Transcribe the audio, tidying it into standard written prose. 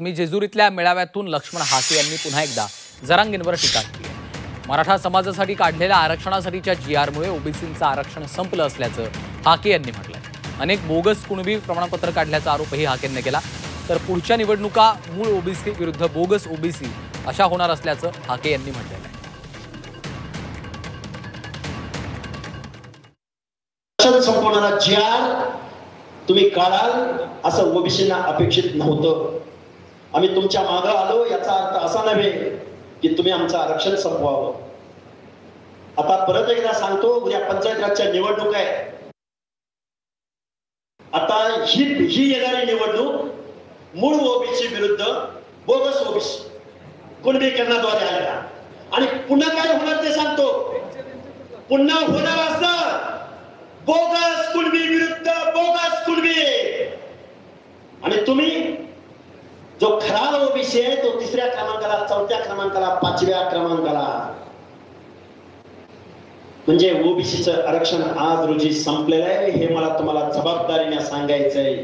मी जेजुरीतल्या मेळाव्यातून लक्ष्मण हाके यांनी पुन्हा एकदा जरांगेंवर टीका केली आहे। मराठा समाजासाठी काढलेल्या आरक्षणासाठीच्या जीआरमुळे ओबीसींचं आरक्षण संपलं असल्याचं हाके यांनी म्हटलंय। अनेक बोगस कुणबी प्रमाणपत्र काढल्याचा आरोपही हाकेंनी केला। तर पुढच्या निवडणुका मूळ ओबीसी विरुद्ध बोगस ओबीसी अशा होणार असल्याचं हाके यांनी म्हटलं आहे। संपवणारा जीआर तुम्ही काढाल असं ओबीसींना अपेक्षित नव्हतं। आम्ही तुमच्या मागे आलो याचा अर्थ असा नव्हे की तुम्ही आमचं आरक्षण संपवावं। आता परत एकदा सांगतो, उद्या पंचायत राजच्या निवडणूक आहे। आता ही येणारी निवडणूक मूळ ओबीसी विरुद्ध बोगस ओबीसी कुणबीकरणाद्वारे आलेला, आणि पुन्हा काय होणार ते सांगतो। पुन्हा होणार असं बोगस कुणबी विरुद्ध बोगस कुणबी, आणि तुम्ही जो खरा ओबीसी आहे तो 3ऱ्या क्रमांकाला, 4थ्या क्रमांकाला, 5व्या क्रमांकाला, म्हणजे ओबीसीचं आरक्षण आज रोजी संपलेलं आहे। हे मला तुम्हाला जबाबदारीने सांगायचंय।